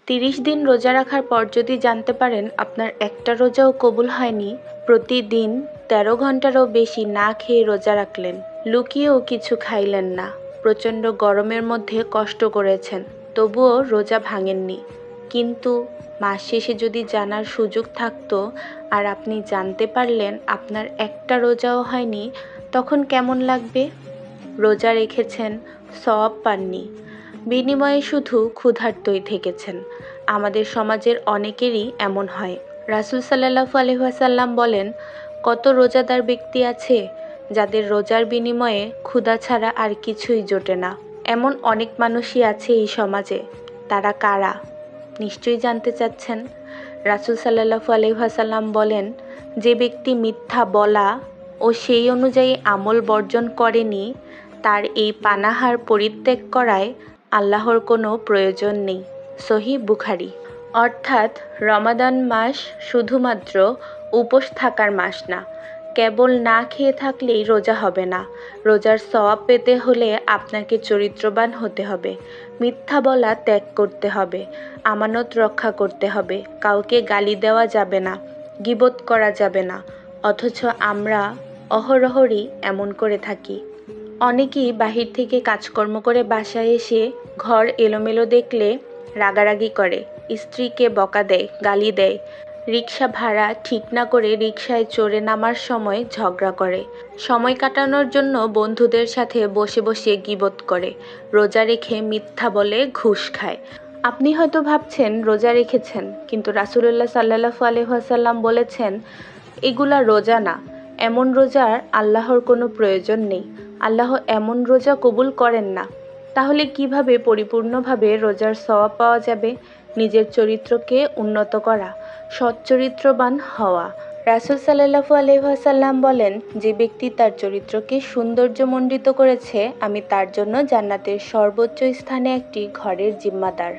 30 দিন রোজা রাখার পর যদি জানতে পারেন আপনার একটা রোজাও কবুল হয়নি, প্রতিদিন 13 ঘন্টারও বেশি না খেয়ে রোজা রাখলেন, লুকিয়েও কিছু খাইলেন না, প্রচণ্ড গরমের মধ্যে কষ্ট করেছেন, তবুও রোজা ভাঙেননি, কিন্তু মাস শেষে যদি জানার সুযোগ থাকতো আর আপনি জানতে পারলেন আপনার একটা রোজাও হয়নি, তখন কেমন লাগবে? রোজা রেখেছেন, সওয়াব পাননি, বিনিময়ে শুধু ক্ষুধার্তই থেকেছেন। আমাদের সমাজের অনেকেরই এমন হয়। রাসূল সাল্লাল্লাহু আলাইহি ওয়াসাল্লাম বলেন, কত রোজাদার ব্যক্তি আছে যাদের রোজার বিনিময়ে ক্ষুধা ছাড়া আর কিছুই জোটে না। এমন অনেক মানুষই আছে এই সমাজে। তারা কারা? নিশ্চয়ই জানতে চাচ্ছেন। রাসূল সাল্লাল্লাহু আলাইহি ওয়াসাল্লাম বলেন, যে ব্যক্তি মিথ্যা বলা ও সেই অনুযায়ী আমল বর্জন করেনি, তার এই পানাহার পরিত্যাগ করায় আল্লাহর কোনো প্রয়োজন নেই। সহিহ বুখারী। অর্থাৎ রমাদান মাস শুধুমাত্র উপোস থাকার মাস না। কেবল না খেয়ে থাকলেই রোজা হবে না। রোজার সওয়াব পেতে হলে আপনাকে চরিত্রবান হতে হবে, মিথ্যা বলা ত্যাগ করতে হবে, আমানত রক্ষা করতে হবে, কাউকে গালি দেওয়া যাবে না, গীবত করা যাবে না। অথচ আমরা অহরহরই এমন করে থাকি। অনেকেই বাহির থেকে কাজকর্ম করে বাসায় এসে ঘর এলোমেলো দেখলে রাগারাগি করে, স্ত্রীকে বকা দেয়, গালি দেয়, রিক্সা ভাড়া ঠিক না করে রিকশায় চড়ে নামার সময় ঝগড়া করে, সময় কাটানোর জন্য বন্ধুদের সাথে বসে বসে গীবত করে, রোজা রেখে মিথ্যা বলে ঘুষ খায়। আপনি হয়তো ভাবছেন রোজা রেখেছেন, কিন্তু রাসূলুল্লাহ সাল্লাল্লাহু আলাইহি ওয়াসাল্লাম বলেছেন, এগুলা রোজা না। এমন রোজার আল্লাহর কোনো প্রয়োজন নেই। আল্লাহ এমন রোজা কবুল করেন না। তাহলে কিভাবে পরিপূর্ণভাবে রোজার সওয়াব পাওয়া যাবে? নিজের চরিত্রকে উন্নত করা, সচ্চরিত্রবান হওয়া। রাসূল সাল্লাল্লাহু আলাইহি ওয়াসাল্লাম বলেন, যে ব্যক্তি তার চরিত্রকে সৌন্দর্যমণ্ডিত করেছে, আমি তার জন্য জান্নাতের সর্বোচ্চ স্থানে একটি ঘরের জিম্মাদার।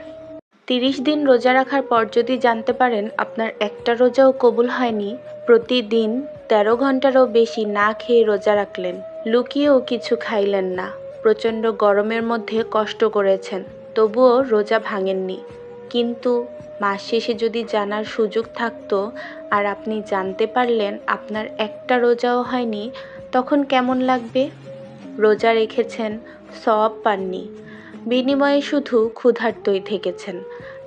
30 দিন রোজা রাখার পর যদি জানতে পারেন আপনার একটা রোজাও কবুল হয়নি, প্রতিদিন 13 ঘন্টারও বেশি না খেয়ে রোজা রাখলেন, লুকিয়েও কিছু খাইলেন না, প্রচণ্ড গরমের মধ্যে কষ্ট করেছেন, তবুও রোজা ভাঙেননি, কিন্তু মাস শেষে যদি জানার সুযোগ থাকতো আর আপনি জানতে পারলেন আপনার একটা রোজাও হয়নি, তখন কেমন লাগবে? রোজা রেখেছেন, সওয়াব পাননি, বিনিময়ে শুধু ক্ষুধার্তই থেকেছেন।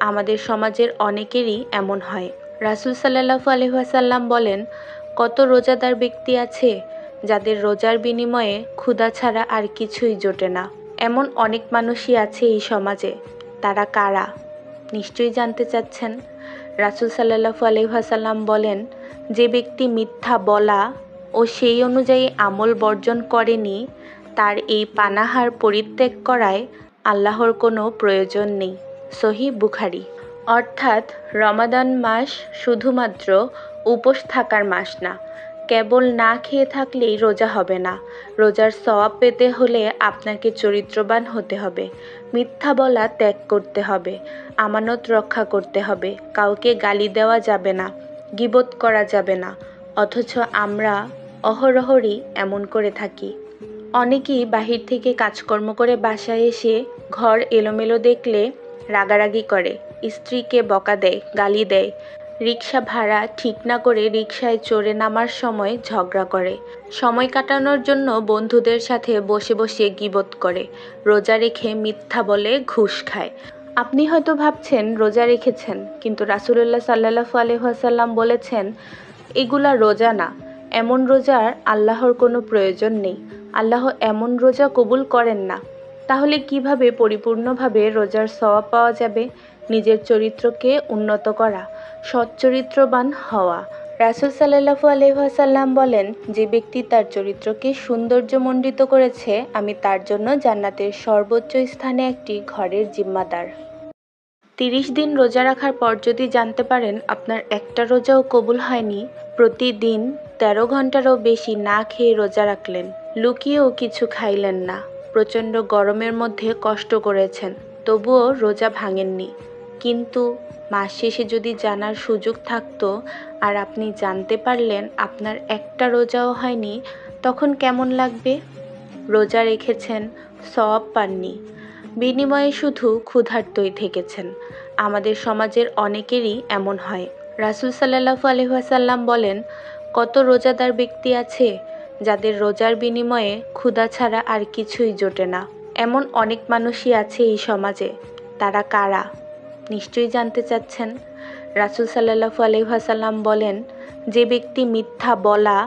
আমাদের সমাজের অনেকেরই এমন হয়। রাসূল সাল্লাল্লাহু আলাইহি ওয়াসাল্লাম বলেন, কত রোজাদার ব্যক্তি আছে যাদের রোজার বিনিময়ে ক্ষুধা ছাড়া আর কিছুই জোটে না। এমন অনেক মানুষই আছে এই সমাজে। তারা কারা? নিশ্চয়ই জানতে চাচ্ছেন। রাসূল সাল্লাল্লাহু আলাইহি ওয়াসাল্লাম বলেন, যে ব্যক্তি মিথ্যা বলা ও সেই অনুযায়ী আমল বর্জন করেনি, তার এই পানাহার পরিত্যাগ করায় আল্লাহর কোনো প্রয়োজন নেই। সহিহ বুখারী। অর্থাৎ রমাদান মাস শুধুমাত্র উপোস থাকার মাস না। কেবল না খেয়ে থাকলেই রোজা হবে না। রোজার সওয়াব পেতে হলে আপনাকে চরিত্রবান হতে হবে, মিথ্যা বলা ত্যাগ করতে হবে, আমানত রক্ষা করতে হবে, কাউকে গালি দেওয়া যাবে না, গীবত করা যাবে না। অথচ আমরা অহরহরই এমন করে থাকি। অনেকেই বাহির থেকে কাজকর্ম করে বাসায় এসে ঘর এলোমেলো দেখলে রাগারাগি করে, স্ত্রীকে বকা দেয়, গালি দেয়, রিক্সা ভাড়া ঠিক না করে রিকশায় চড়ে নামার সময় ঝগড়া করে, সময় কাটানোর জন্য বন্ধুদের সাথে বসে বসে গীবত করে, রোজা রেখে মিথ্যা বলে ঘুষ খায়। আপনি হয়তো ভাবছেন রোজা রেখেছেন, কিন্তু রাসূলুল্লাহ সাল্লাল্লাহু আলাইহি ওয়াসাল্লাম বলেছেন, এগুলা রোজা না। এমন রোজার আল্লাহর কোনো প্রয়োজন নেই। আল্লাহ এমন রোজা কবুল করেন না। তাহলে কিভাবে পরিপূর্ণভাবে রোজার সওয়াব পাওয়া যাবে? নিজের চরিত্রকে উন্নত করা, সচ্চরিত্রবান হওয়া। রাসূল সাল্লাল্লাহু আলাইহি ওয়াসাল্লাম বলেন, যে ব্যক্তি তার চরিত্রকে সৌন্দর্যমণ্ডিত করেছে, আমি তার জন্য জান্নাতের সর্বোচ্চ স্থানে একটি ঘরের জিম্মাদার। 30 দিন রোজা রাখার পর যদি জানতে পারেন আপনার একটা রোজাও কবুল হয়নি, প্রতিদিন 13 ঘন্টারও বেশি না খেয়ে রোজা রাখলেন, লুকিয়েও কিছু খাইলেন না, প্রচণ্ড গরমের মধ্যে কষ্ট করেছেন, তবুও রোজা ভাঙেননি, কিন্তু মাস শেষে যদি জানার সুযোগ থাকতো আর আপনি জানতে পারলেন আপনার একটা রোজাও হয়নি, তখন কেমন লাগবে? রোজা রেখেছেন, সওয়াব পাননি, বিনিময়ে শুধু ক্ষুধার্তই থেকেছেন। আমাদের সমাজের অনেকেরই এমন হয়। রাসূল সাল্লাল্লাহু আলাইহি ওয়াসাল্লাম বলেন, কত রোজাদার ব্যক্তি আছে যাদের রোজার বিনিময়ে ক্ষুধা ছাড়া আর কিছুই জোটে না। এমন অনেক মানুষই আছে এই সমাজে। তারা কারা? নিশ্চয়ই জানতে চাচ্ছেন। রাসূল সাল্লাল্লাহু আলাইহি ওয়াসাল্লাম বলেন, যে ব্যক্তি মিথ্যা বলা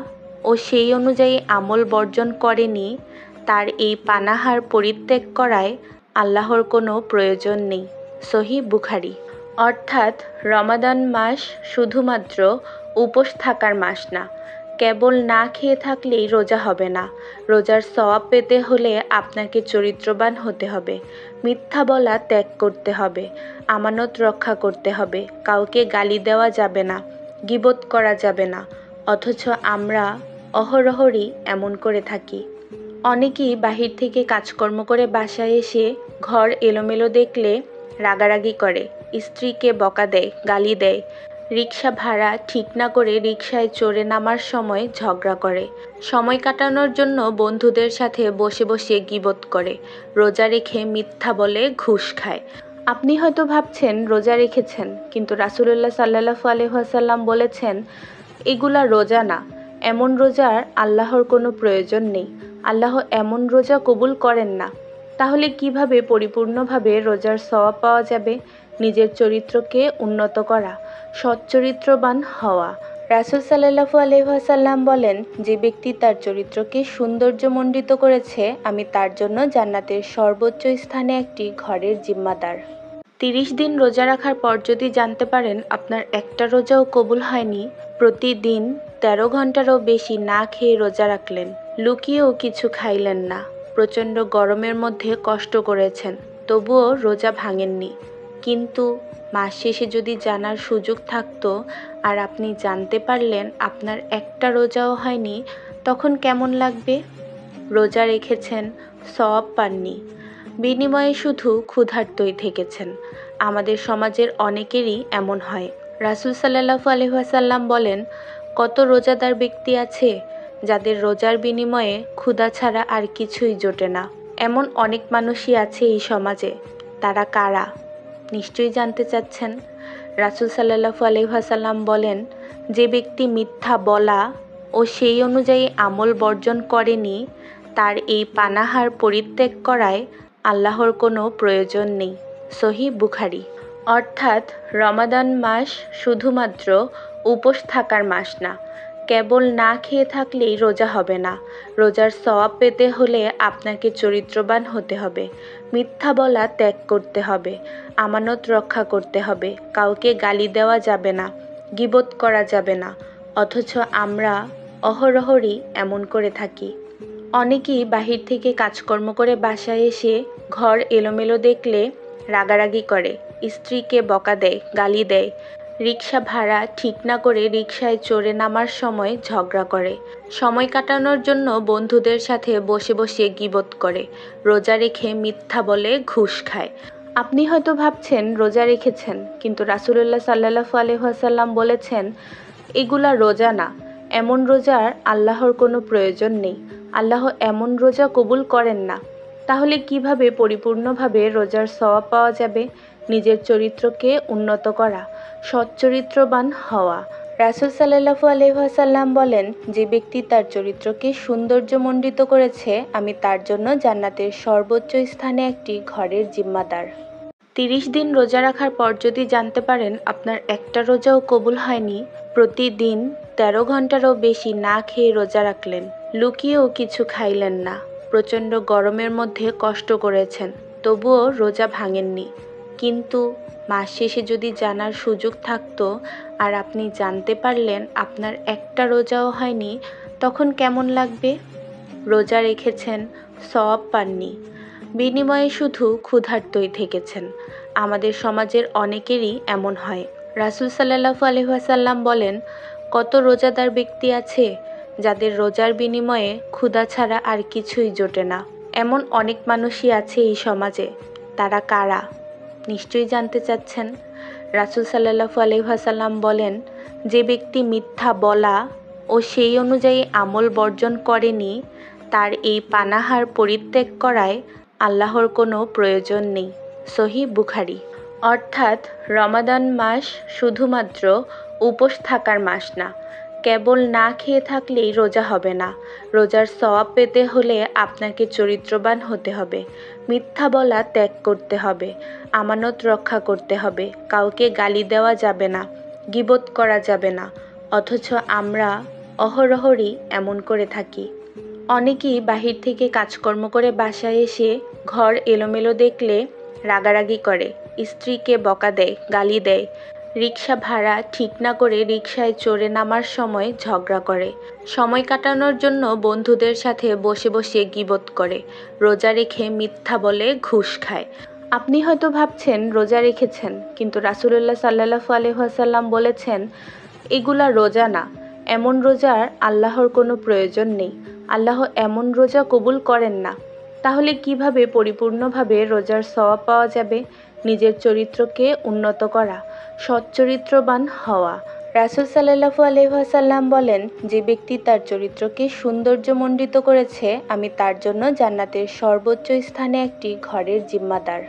ও সেই অনুযায়ী আমল বর্জন করেনি, তার এই পানাহার পরিত্যাগ করায় আল্লাহর কোনো প্রয়োজন নেই। সহিহ বুখারী। অর্থাৎ রমাদান মাস শুধুমাত্র উপোস থাকার মাস না। কেবল না খেয়ে থাকলেই রোজা হবে না। রোজার সওয়াব পেতে হলে আপনাকে চরিত্রবান হতে হবে, মিথ্যা বলা ত্যাগ করতে হবে, আমানত রক্ষা করতে হবে, কাউকে গালি দেওয়া যাবে না, গীবত করা যাবে না। অথচ আমরা অহরহরই এমন করে থাকি। অনেকেই বাহির থেকে কাজকর্ম করে বাসায় এসে ঘর এলোমেলো দেখলে রাগারাগি করে, স্ত্রীকে বকা দেয়, গালি দেয়, রিকশা ভাড়া ঠিক না করে রিকশায় চড়ে নামার সময় ঝগড়া করে, সময় কাটানোর জন্য বন্ধুদের সাথে বসে বসে গীবত করে, রোজা রেখে মিথ্যা বলে ঘুষ খায়। আপনি হয়তো ভাবছেন রোজা রেখেছেন, কিন্তু রাসূলুল্লাহ সাল্লাল্লাহু আলাইহি ওয়াসাল্লাম বলেছেন, এগুলা রোজা না। এমন রোজার আল্লাহর কোনো প্রয়োজন নেই। আল্লাহ এমন রোজা কবুল করেন না। তাহলে কিভাবে পরিপূর্ণভাবে রোজার সওয়াব পাওয়া যাবে? নিজের চরিত্রকে উন্নত করা, সচ্চরিত্রবান হওয়া। রাসূল সাল্লাল্লাহু আলাইহি ওয়াসাল্লাম বলেন, যে ব্যক্তি তার চরিত্রকে সৌন্দর্যমণ্ডিত করেছে, আমি তার জন্য জান্নাতের সর্বোচ্চ স্থানে একটি ঘরের জিম্মাদার। 30 দিন রোজা রাখার পর যদি জানতে পারেন আপনার একটা রোজাও কবুল হয়নি, প্রতিদিন 13 ঘন্টারও বেশি না খেয়ে রোজা রাখলেন, লুকিয়েও কিছু খাইলেন না, প্রচণ্ড গরমের মধ্যে কষ্ট করেছেন, তবুও রোজা ভাঙেননি, কিন্তু মাস শেষে যদি জানার সুযোগ থাকতো আর আপনি জানতে পারলেন আপনার একটা রোজাও হয়নি, তখন কেমন লাগবে? রোজা রেখেছেন, সওয়াব পাননি, বিনিময়ে শুধু ক্ষুধার্তই থেকেছেন। আমাদের সমাজের অনেকেরই এমন হয়। রাসূল সাল্লাল্লাহু আলাইহি ওয়াসাল্লাম বলেন, কত রোজাদার ব্যক্তি আছে যাদের রোজার বিনিময়ে ক্ষুধা ছাড়া আর কিছুই জোটে না। এমন অনেক মানুষই আছে এই সমাজে। তারা কারা? নিশ্চয়ই জানতে চাচ্ছেন। রাসূল সাল্লাল্লাহু আলাইহি ওয়াসাল্লাম বলেন, যে ব্যক্তি মিথ্যা বলা ও সেই অনুযায়ী আমল বর্জন করেনি, তার এই পানাহার পরিত্যাগ করায় আল্লাহর কোনো প্রয়োজন নেই। সহিহ বুখারী। অর্থাৎ রমাদান মাস শুধুমাত্র উপোস থাকার মাস না। কেবল না খেয়ে থাকলেই রোজা হবে না। রোজার সওয়াব পেতে হলে আপনাকে চরিত্রবান হতে হবে, মিথ্যা বলা ত্যাগ করতে হবে, আমানত রক্ষা করতে হবে, কাউকে গালি দেওয়া যাবে না, গীবত করা যাবে না। অথচ আমরা অহরহরই এমন করে থাকি। অনেকেই বাহির থেকে কাজকর্ম করে বাসায় এসে ঘর এলোমেলো দেখলে রাগারাগি করে, স্ত্রীকে বকা দেয়, গালি দেয়, রিকশা ভাড়া ঠিক না করে রিকশায় চড়ে নামার সময় ঝগড়া করে, সময় কাটানোর জন্য বন্ধুদের সাথে বসে বসে গীবত করে, রোজা রেখে মিথ্যা বলে ঘুষ খায়। আপনি হয়তো ভাবছেন রোজা রেখেছেন, কিন্তু রাসূলুল্লাহ সাল্লাল্লাহু আলাইহি ওয়াসাল্লাম বলেছেন, এগুলা রোজা না। এমন রোজার আল্লাহর কোনো প্রয়োজন নেই। আল্লাহ এমন রোজা কবুল করেন না। তাহলে কিভাবে পরিপূর্ণভাবে রোজার সওয়াব পাওয়া যাবে? নিজের চরিত্রকে উন্নত করা, সচ্চরিত্রবান হওয়া। রাসূল সাল্লাল্লাহু আলাইহি ওয়াসাল্লাম বলেন, যে ব্যক্তি তার চরিত্রকে সৌন্দর্যমণ্ডিত করেছে, আমি তার জন্য জান্নাতের সর্বোচ্চ স্থানে একটি ঘরের জিম্মাদার। 30 দিন রোজা রাখার পর যদি জানতে পারেন আপনার একটা রোজাও কবুল হয়নি, প্রতিদিন 13 ঘন্টারও বেশি না খেয়ে রোজা রাখলেন, লুকিয়েও কিছু খাইলেন না, প্রচণ্ড গরমের মধ্যে কষ্ট করেছেন, তবুও রোজা ভাঙেননি, কিন্তু মাস শেষে যদি জানার সুযোগ থাকতো আর আপনি জানতে পারলেন আপনার একটা রোজাও হয়নি, তখন কেমন লাগবে? রোজা রেখেছেন, সওয়াব পাননি, বিনিময়ে শুধু ক্ষুধার্তই থেকেছেন। আমাদের সমাজের অনেকেরই এমন হয়। রাসূল সাল্লাল্লাহু আলাইহি ওয়াসাল্লাম বলেন, কত রোজাদার ব্যক্তি আছে যাদের রোজার বিনিময়ে ক্ষুধা ছাড়া আর কিছুই জোটে না। এমন অনেক মানুষই আছে এই সমাজে। তারা কারা? নিশ্চয়ই জানতে চাচ্ছেন। রাসূল সাল্লাল্লাহু আলাইহি ওয়াসাল্লাম বলেন, যে ব্যক্তি মিথ্যা বলা ও সেই অনুযায়ী আমল বর্জন করেনি, তার এই পানাহার পরিত্যাগ করায় আল্লাহর কোনো প্রয়োজন নেই। সহিহ বুখারী। অর্থাৎ রমাদান মাস শুধুমাত্র উপোস থাকার মাস না। কেবল না খেয়ে থাকলেই রোজা হবে না। রোজার সওয়াব পেতে হলে আপনাকে চরিত্রবান হতে হবে, মিথ্যা বলা ত্যাগ করতে হবে, আমানত রক্ষা করতে হবে, কাউকে গালি দেওয়া যাবে না, গীবত করা যাবে না। অথচ আমরা অহরহরই এমন করে থাকি। অনেকেই বাহির থেকে কাজকর্ম করে বাসায় এসে ঘর এলোমেলো দেখলে রাগারাগি করে, স্ত্রীকে বকা দেয়, গালি দেয়, রিকশা ভাড়া ঠিক না করে রিকশায় চড়ে নামার সময় ঝগড়া করে, সময় কাটানোর জন্য বন্ধুদের সাথে বসে বসে গীবত করে, রোজা রেখে মিথ্যা বলে ঘুষ খায়। আপনি হয়তো ভাবছেন রোজা রেখেছেন, কিন্তু রাসূলুল্লাহ সাল্লাল্লাহু আলাইহি ওয়াসাল্লাম বলেছেন এগুলা রোজা না। এমন রোজার আল্লাহর কোনো প্রয়োজন নেই। আল্লাহ এমন রোজা কবুল করেন না। তাহলে কিভাবে পরিপূর্ণভাবে রোজার সওয়াব পাওয়া যাবে? নিজের চরিত্রকে উন্নত করা, সচ্চরিত্রবান হওয়া। রাসূল সাল্লাল্লাহু আলাইহি ওয়াসাল্লাম বলেন, যে ব্যক্তি তার চরিত্রকে সৌন্দর্যমণ্ডিত করেছে, আমি তার জন্য জান্নাতের সর্বোচ্চ স্থানে একটি ঘরের জিম্মাদার।